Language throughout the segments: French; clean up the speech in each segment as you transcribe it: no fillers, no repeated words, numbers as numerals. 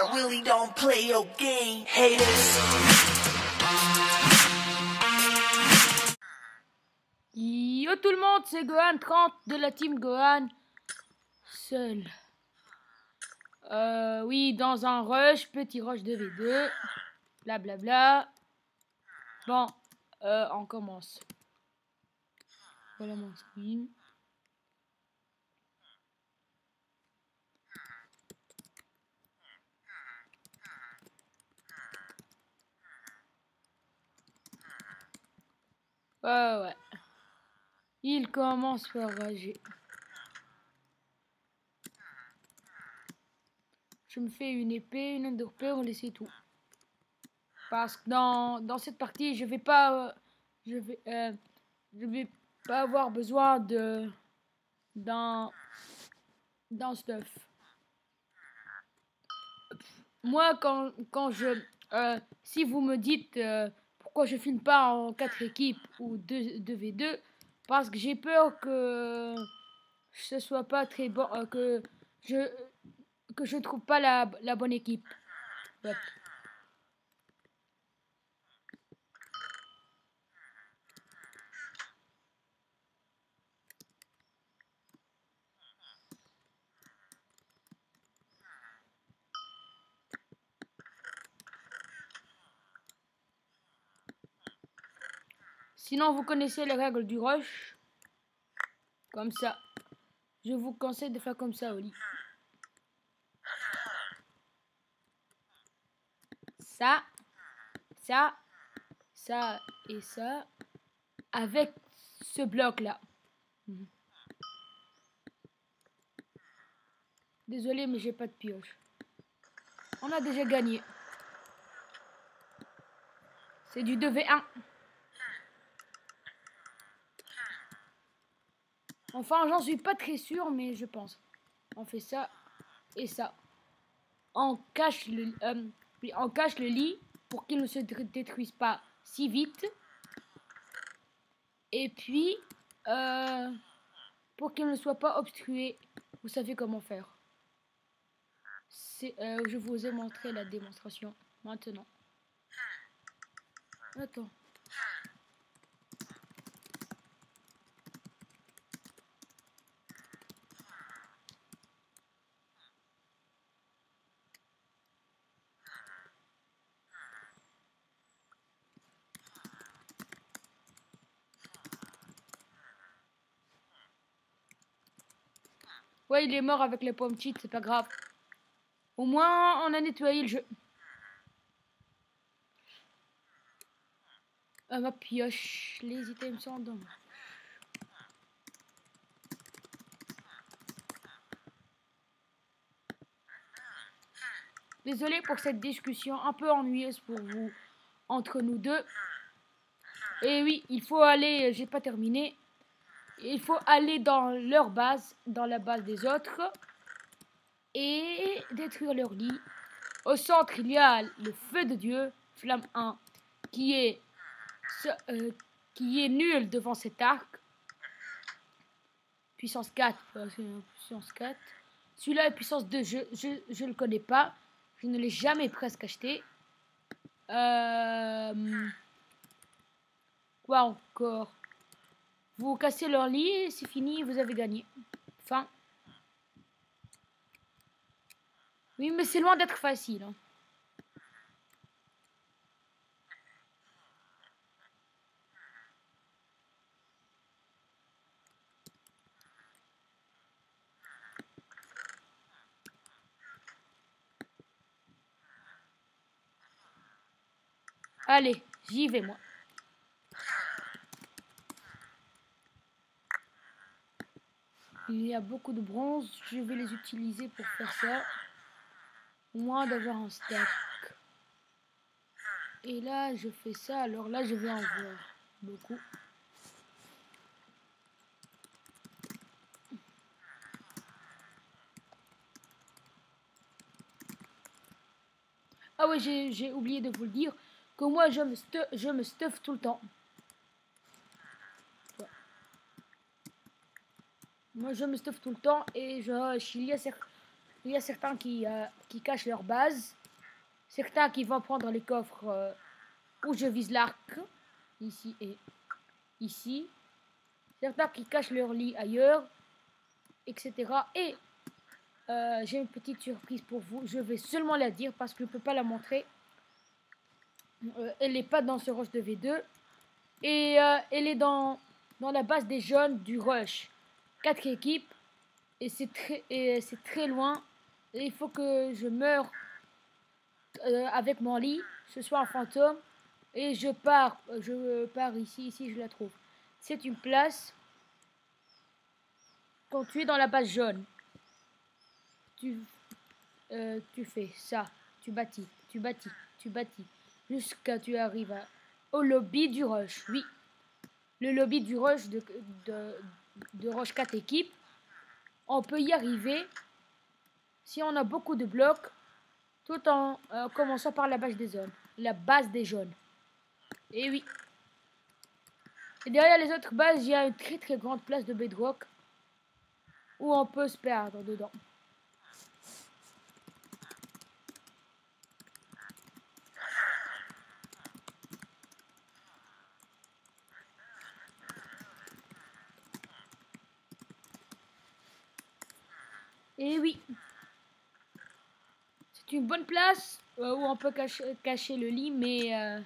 I really don't play your game, haters. Yo tout le monde, c'est Gohan 30 de la team Gohan. Seul. Oui, dans un rush, petit rush 2v2. Blablabla. Bon, on commence. Voilà mon screen. Ouais. Il commence par rager. Je me fais une épée, une Ender Pearl et c'est tout. Parce que dans cette partie, je vais pas avoir besoin d'un stuff. Moi, si vous me dites pourquoi je filme pas en 4 équipes ou 2v2, parce que j'ai peur que ce soit pas très bon, que je trouve pas la bonne équipe. Ouais. Sinon, vous connaissez les règles du rush. Comme ça. Je vous conseille de faire comme ça au lit. Ça et ça. Avec ce bloc-là. Désolé, mais j'ai pas de pioche. On a déjà gagné. C'est du 2v1. Enfin, j'en suis pas très sûr, mais je pense. On fait ça et ça. On cache le lit pour qu'il ne se détruise pas si vite. Et puis, pour qu'il ne soit pas obstrué, vous savez comment faire. Je vous ai montré la démonstration maintenant. Attends. Ouais, il est mort avec les pommes cheats, c'est pas grave. Au moins, on a nettoyé le jeu. Ma pioche, les items sont dans. Désolé pour cette discussion un peu ennuyeuse pour vous, entre nous deux. Et oui, il faut aller, j'ai pas terminé. Il faut aller dans leur base, dans la base des autres, et détruire leur lit. Au centre, il y a le feu de Dieu, flamme 1, qui est nul devant cet arc. Puissance 4, puissance 4. Celui-là est puissance 2, je le connais pas. Je ne l'ai jamais presque acheté. Quoi encore? Vous cassez leur lit, c'est fini, vous avez gagné. Fin. Oui, mais c'est loin d'être facile. Hein. Allez, j'y vais moi. Il y a beaucoup de bronze, je vais les utiliser pour faire ça. Au moins d'avoir un stack. Et là, je fais ça, alors là, je vais en voir beaucoup. Ah ouais, j'ai oublié de vous le dire, que moi, je me stuff tout le temps. Moi, je me stuff tout le temps et il y a Il y a certains qui cachent leur base. Certains qui vont prendre les coffres où je vise l'arc. Ici et ici. Certains qui cachent leur lit ailleurs. Etc. Et j'ai une petite surprise pour vous. Je vais seulement la dire parce que je ne peux pas la montrer. Elle n'est pas dans ce rush de V2. Et elle est dans la base des jeunes du rush. 4 équipes. Et c'est très loin. Et il faut que je meure avec mon lit. Ce soit un fantôme. Et je pars ici je la trouve. C'est une place. Quand tu es dans la base jaune, tu fais ça. Tu bâtis. Jusqu'à tu arrives au lobby du rush. Oui. Le lobby du rush de rush 4 équipes. On peut y arriver si on a beaucoup de blocs, tout en commençant par la base des zones. La base des jaunes. Et oui. Et derrière les autres bases, il y a une très très grande place de bedrock où on peut se perdre dedans. Et oui. C'est une bonne place où on peut cacher le lit, mais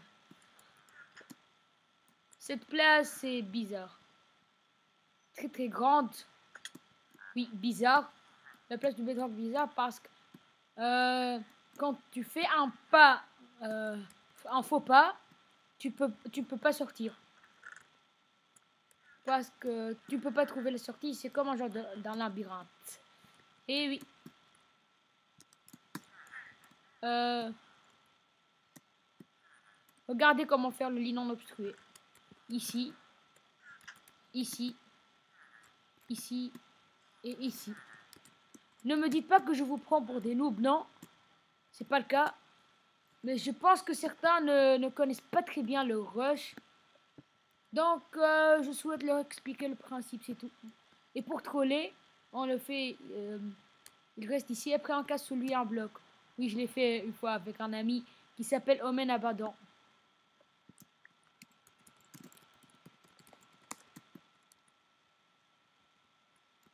cette place est bizarre. Très très grande. Oui, bizarre. La place du bedrock bizarre parce que quand tu fais un faux pas, tu peux pas sortir. Parce que tu peux pas trouver la sortie. C'est comme un genre d'un labyrinthe. Et oui. Regardez comment faire le lit non obstrué. Ici. Ici. Ici. Et ici. Ne me dites pas que je vous prends pour des noobs, non. C'est pas le cas. Mais je pense que certains ne connaissent pas très bien le rush. Donc, je souhaite leur expliquer le principe, c'est tout. Et pour troller, on le fait... il reste ici, après on casse sous lui un bloc. Oui, je l'ai fait une fois avec un ami qui s'appelle Omen Abadan.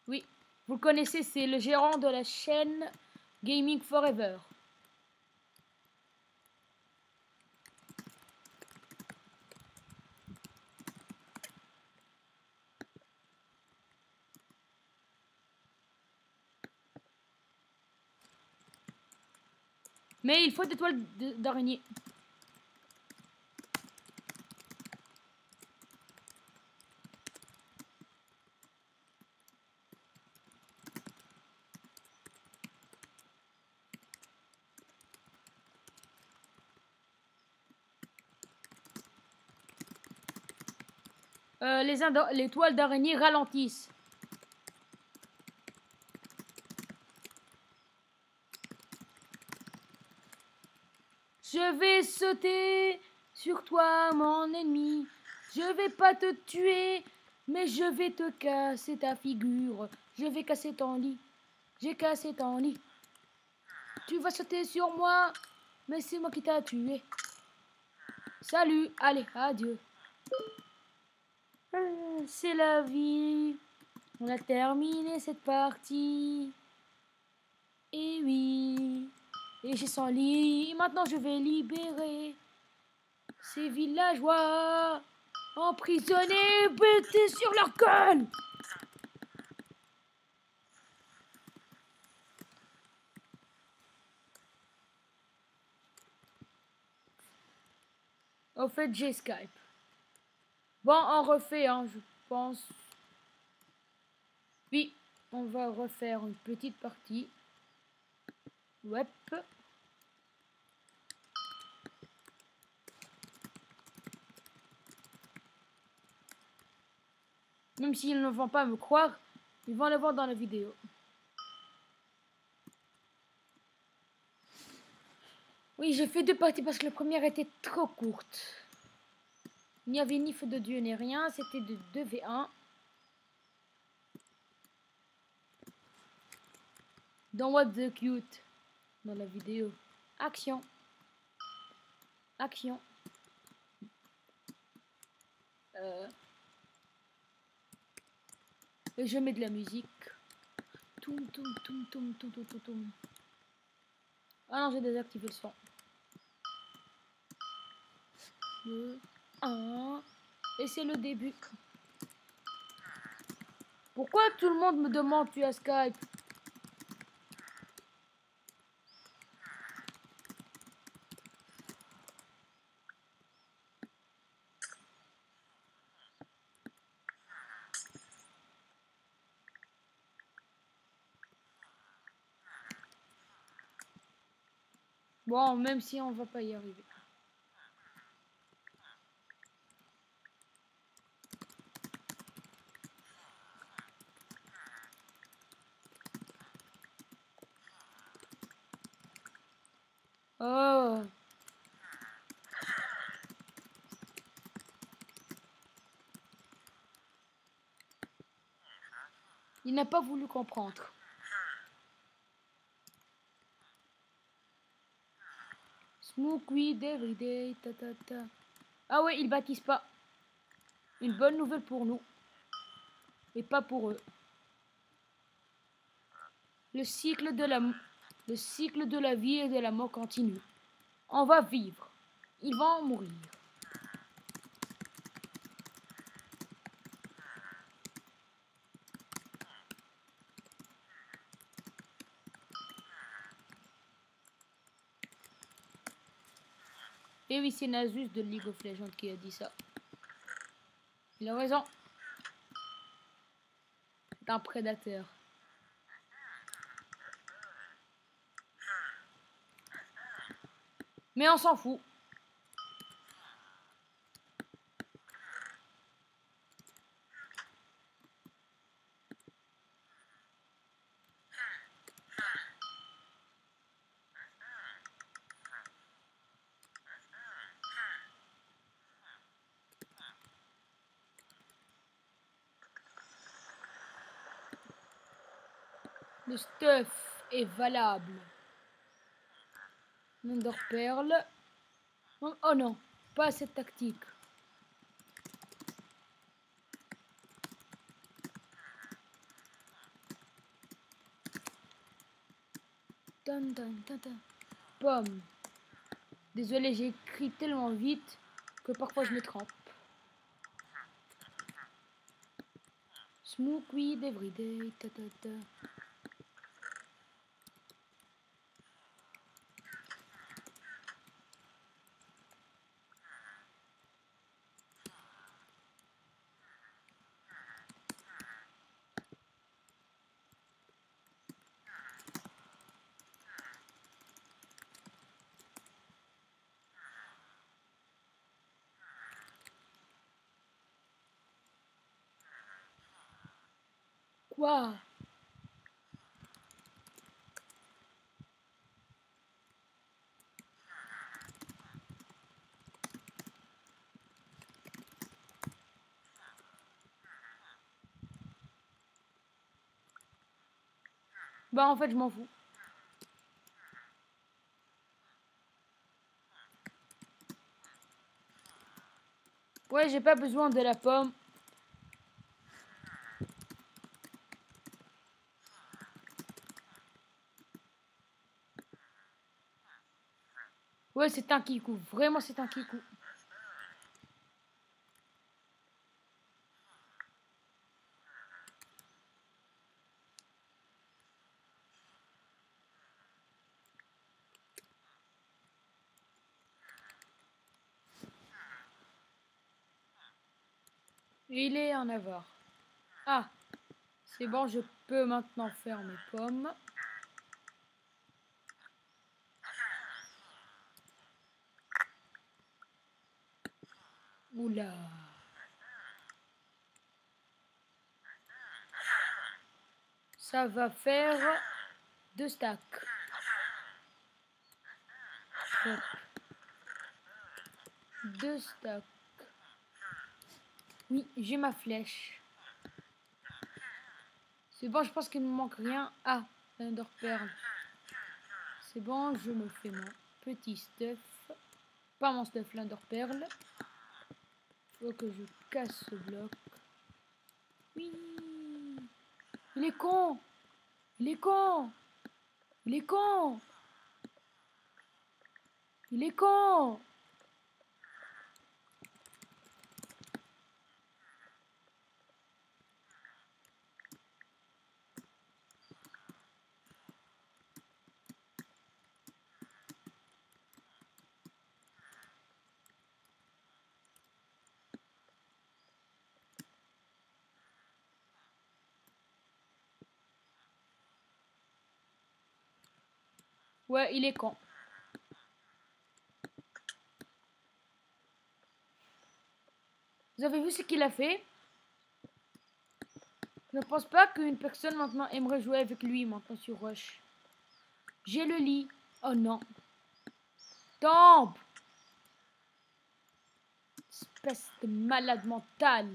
Oui, vous le connaissez, c'est le gérant de la chaîne Gaming Forever. Mais il faut des toiles d'araignée. Les toiles d'araignée ralentissent. Je vais sauter sur toi, mon ennemi. Je vais pas te tuer, mais je vais te casser ta figure. Je vais casser ton lit. J'ai cassé ton lit. Tu vas sauter sur moi, mais c'est moi qui t'a tué. Salut, allez, adieu. C'est la vie. On a terminé cette partie. Et oui. Et j'ai son lit. Maintenant je vais libérer ces villageois emprisonnés, bêtés sur leur gueule. Au fait, j'ai Skype. Bon, on refait, hein, je pense. Oui, on va refaire une petite partie. Web. Même s'ils ne vont pas me croire, ils vont le voir dans la vidéo. Oui, j'ai fait 2 parties parce que la première était trop courte. Il n'y avait ni feu de Dieu ni rien, c'était de 2v1. Dans What the Cute. Dans la vidéo. Action. Action. Et je mets de la musique. Toum, toum, toum, toum, toum, toum, toum, toum. Ah non, j'ai désactivé le son. 2, 1. Et c'est le début. Pourquoi tout le monde me demande tu as Skype? Bon, même si on va pas y arriver. Oh. Il n'a pas voulu comprendre. Smoke weed every day, ta ta ta. Ah ouais, ils bâtissent pas. Une bonne nouvelle pour nous. Et pas pour eux. Le cycle de la vie et de la mort continue. On va vivre. Ils vont mourir. Et oui, c'est Nasus de League of Legends qui a dit ça. Il a raison. C'est un prédateur. Mais on s'en fout. Le stuff est valable. Wonder Pearl. Oh non, pas cette tactique. Dun, dun, dun, dun. Pomme. Désolé, j'ai écrit tellement vite que parfois je me trompe. Smoke weed every day, ta ta ta. Quoi? Bah en fait je m'en fous. Ouais, j'ai pas besoin de la pomme. Ouais, c'est un kikou. Vraiment, c'est un kikou. Il est en avoir. Ah, c'est bon, je peux maintenant faire mes pommes. Oula. Ça va faire 2 stacks. Hop. 2 stacks. Oui, j'ai ma flèche. C'est bon, je pense qu'il me manque rien. Ah, L'Ender Pearl. C'est bon, je me fais mon petit stuff. Pas mon stuff, l'Ender Pearl. Faut que je casse ce bloc. Oui. Il est con. Il est con. Il est con. Il est con. Ouais, il est con. Vous avez vu ce qu'il a fait? Je ne pense pas qu'une personne maintenant aimerait jouer avec lui maintenant sur Rush. J'ai le lit. Oh non. Tombe. Espèce de malade mental.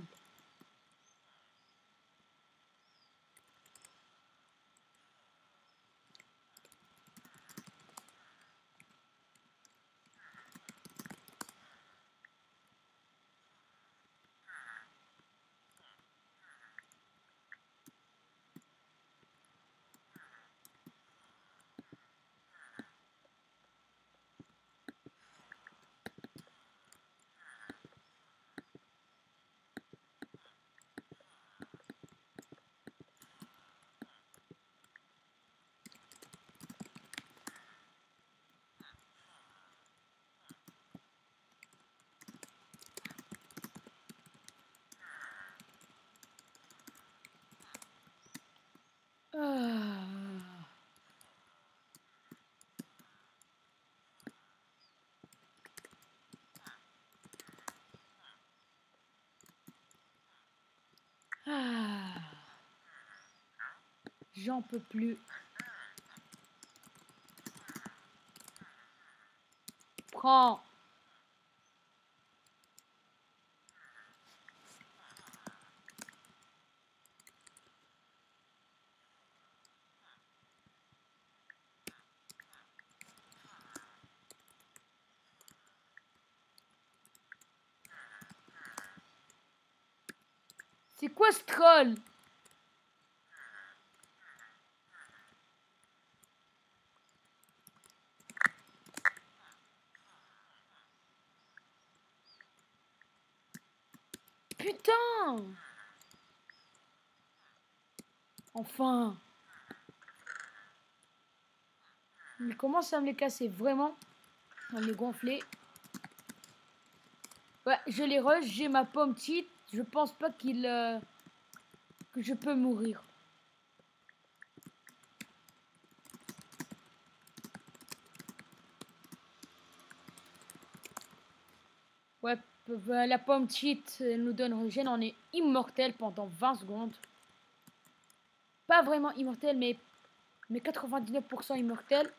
Ah. Ah. J'en peux plus. Prends. C'est quoi ce troll? Putain! Enfin! Il commence à me les casser, vraiment. À me les gonfler. Ouais, je les rush, j'ai ma pomme cheat. Je pense pas que je peux mourir. Ouais, la pomme cheat nous donne régène. On est immortel pendant 20 secondes. Pas vraiment immortel, mais 99% immortel.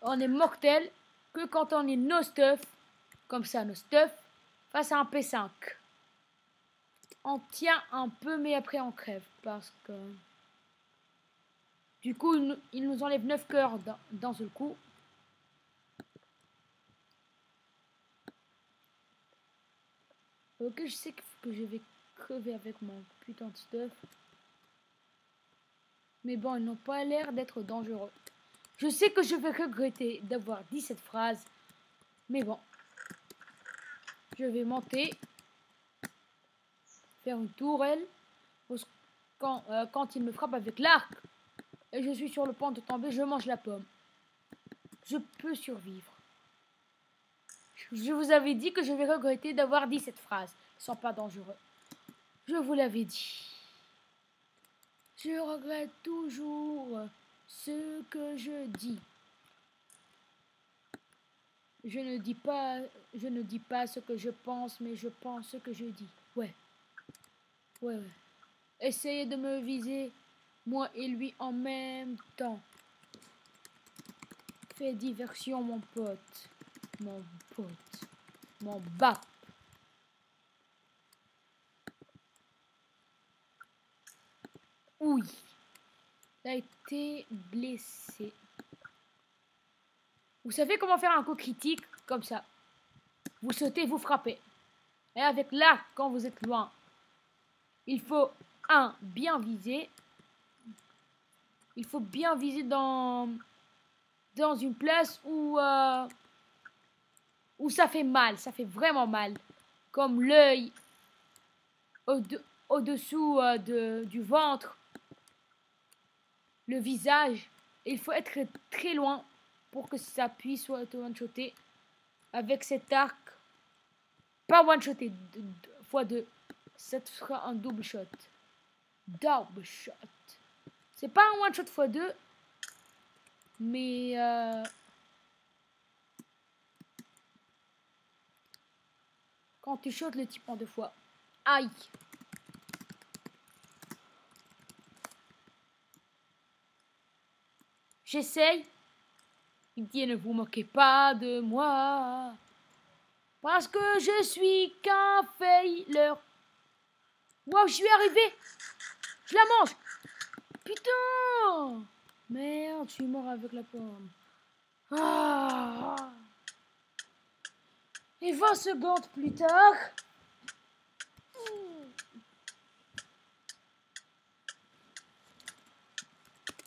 On est mortel que quand on est no stuff. Comme ça, no stuff. Face à un P5. On tient un peu, mais après on crève. Parce que... Du coup, il nous enlève 9 cœurs d'un seul coup. Ok, je sais que je vais crever avec mon putain de stuff. Mais bon, ils n'ont pas l'air d'être dangereux. Je sais que je vais regretter d'avoir dit cette phrase. Mais bon. Je vais monter. Faire une tourelle. Quand il me frappe avec l'arc. Et je suis sur le point de tomber, je mange la pomme. Je peux survivre. Je vous avais dit que je vais regretter d'avoir dit cette phrase. Ils sont pas dangereux. Je vous l'avais dit. Je regrette toujours ce que je dis. Je ne dis pas ce que je pense, mais je pense ce que je dis. Ouais. Ouais. Essayez de me viser, moi et lui en même temps. Fais diversion, mon pote. Mon pote. Mon bap. Oui. Il a été blessé. Vous savez comment faire un coup critique comme ça. Vous sautez, vous frappez. Et avec l'arc, quand vous êtes loin, il faut, bien viser. Il faut bien viser dans une place où ça fait mal, ça fait vraiment mal. Comme l'œil au-dessous du ventre, le visage. Et il faut être très loin pour que ça puisse être one-shoté avec cet arc. Pas one-shoté, fois 2. Ça sera un double shot. Double shot. C'est pas un one-shot fois 2, mais quand tu shottes le type en 2 fois. Aïe. J'essaye. Il me dit ne vous moquez pas de moi. Parce que je suis qu'un faileur. Wow, je suis arrivé. Je la mange. Putain. Merde, je suis mort avec la pomme. Ah. Et 20 secondes plus tard.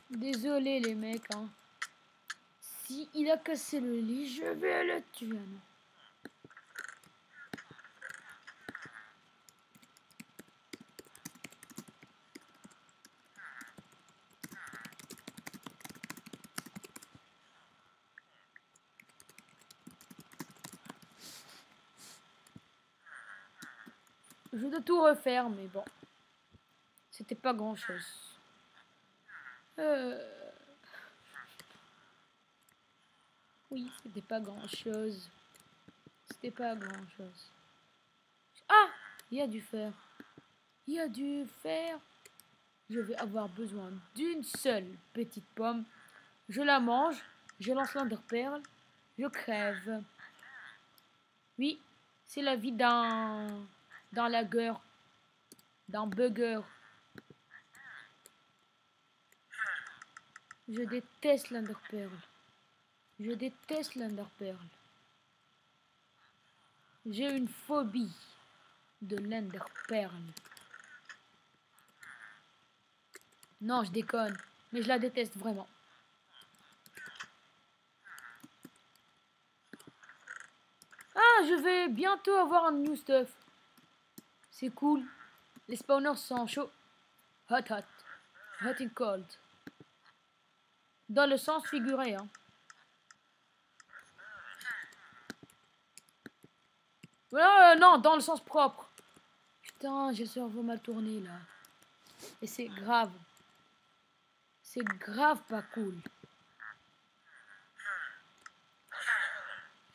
Désolé les mecs, hein. Si il a cassé le lit, je vais le tuer. Je dois tout refaire, mais bon. C'était pas grand chose. Oui, c'était pas grand chose. C'était pas grand chose. Ah! Il y a du fer. Il y a du fer. Je vais avoir besoin d'une seule petite pomme. Je la mange. Je lance l'enderpearl. Je crève. Oui, c'est la vie d'un lagueur. D'un bugger. Je déteste l'enderpearl. Je déteste l'enderpearl. J'ai une phobie de l'enderpearl. Non, je déconne, mais je la déteste vraiment. Ah, je vais bientôt avoir un new stuff. C'est cool. Les spawners sont chauds. Hot, hot. Hot and cold. Dans le sens figuré, hein. Non, dans le sens propre. Putain, j'ai le cerveau mal tourné, là. Et c'est grave. C'est grave pas cool.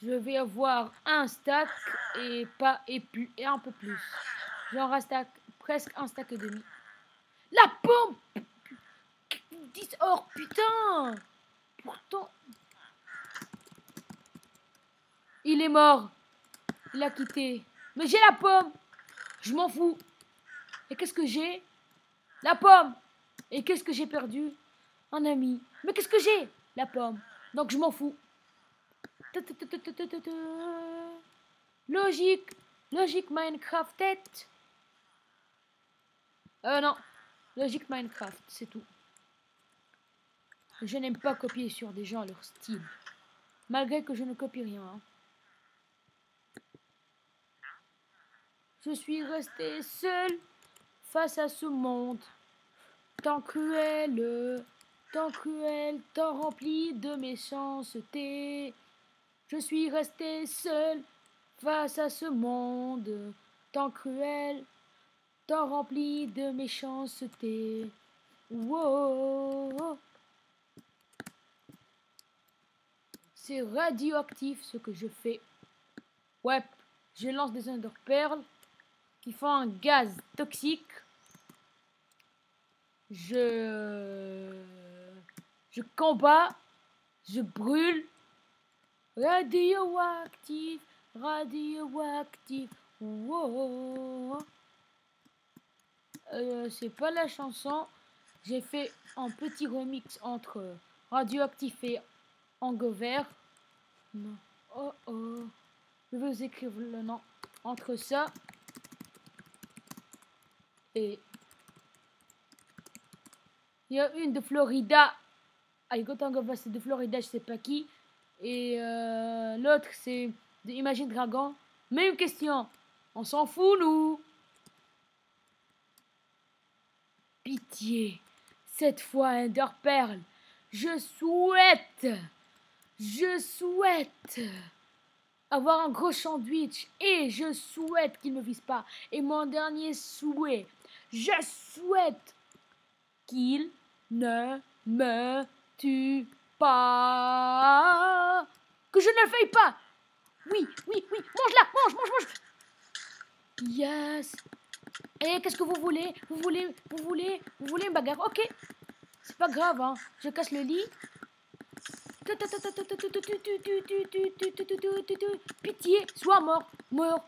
Je vais avoir un stack et un peu plus. Genre un stack, presque un stack et demi. La pomme 10 or, putain. Pourtant... Il est mort. Il a quitté. Mais j'ai la pomme. Je m'en fous. Et qu'est-ce que j'ai? La pomme. Et qu'est-ce que j'ai perdu? Un ami. Mais qu'est-ce que j'ai? La pomme. Donc je m'en fous. Logique. Logique Minecraft tête. Non. Logique Minecraft, c'est tout. Je n'aime pas copier sur des gens leur style. Malgré que je ne copie rien. Hein. Je suis resté seul face à ce monde. Tant cruel, tant rempli de méchanceté. Je suis resté seul face à ce monde. Tant cruel, tant rempli de méchanceté. Wow. C'est radioactif ce que je fais. Ouais, je lance des enderpearls qui font un gaz toxique. Je combats, je brûle. Radioactif, radioactif. Wow. C'est pas la chanson, J'ai fait un petit remix entre Radioactif et Hangover. Non. Oh oh. Je vais vous écrire le nom. Entre ça et... Il y a une de Florida. I Got Hangover, c'est de Florida, je sais pas qui. Et l'autre, c'est de Imagine Dragon. Même question. On s'en fout, nous. Pitié. Cette fois, Ender Pearl. Je souhaite avoir un gros sandwich. Et je souhaite qu'il ne vise pas. Et mon dernier souhait. Je souhaite qu'il ne me tue pas. Que je ne le veuille pas. Oui. Mange-la, mange. Yes. Et qu'est-ce que vous voulez? Vous voulez une bagarre? Ok. C'est pas grave, hein. Je casse le lit. Pitié, sois mort. Meurs.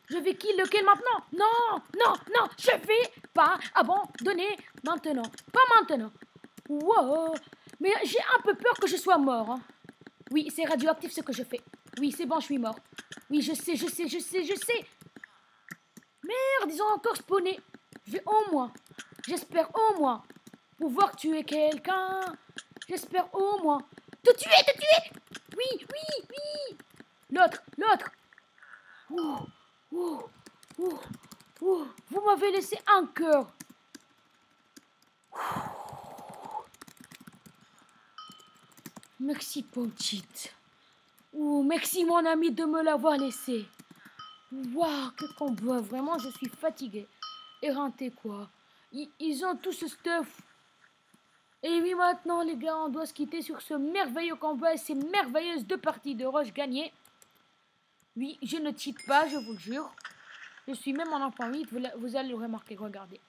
Je vais kill lequel maintenant? Non, je vais pas abandonner maintenant. Pas maintenant. Wow. Mais j'ai un peu peur que je sois mort. Hein. Oui, c'est radioactif ce que je fais. Oui, c'est bon, je suis mort. Oui, je sais. Merde, ils ont encore spawné. J'espère au moins pouvoir tuer quelqu'un. J'espère au moins. Te tuer. Oui. L'autre. Vous m'avez laissé un cœur. Merci, Ponchit. Merci, mon ami, de me l'avoir laissé. Waouh, que combat. Vraiment, je suis fatigué. Éreinté, quoi. Ils ont tout ce stuff. Et oui, maintenant, les gars, on doit se quitter sur ce merveilleux combat et ces merveilleuses 2 parties de Rush gagnées. Oui, je ne cheat pas, je vous le jure. Je suis même en enfant 8, vous allez le remarquer, regardez.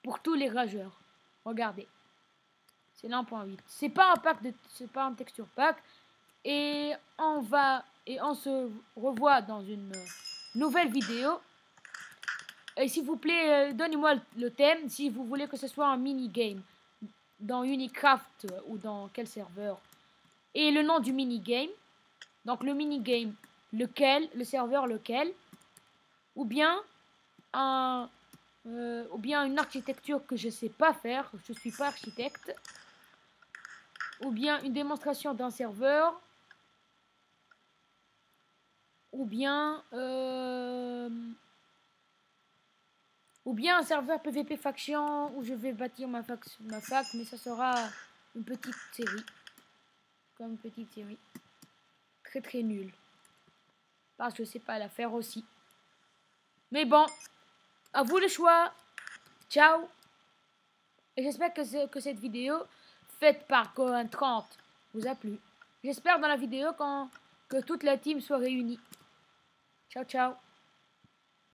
Pour tous les rageurs, regardez. C'est l'enfant 8. C'est pas un texture pack. Et on se revoit dans une nouvelle vidéo. Et s'il vous plaît, donnez-moi le thème si vous voulez que ce soit un mini-game dans Unicraft ou dans quel serveur. Et le nom du mini-game. Donc le mini-game, lequel, le serveur lequel. Ou bien une architecture que je sais pas faire. Je suis pas architecte. Ou bien une démonstration d'un serveur. Ou bien un serveur PVP faction où je vais bâtir ma fac, mais ça sera une petite série. Comme une petite série. Très nulle. Parce que je sais pas la faire aussi. Mais bon, à vous le choix. Ciao. Et j'espère que cette vidéo faite par Cohen30 vous a plu. J'espère dans la vidéo que toute la team soit réunie. Ciao.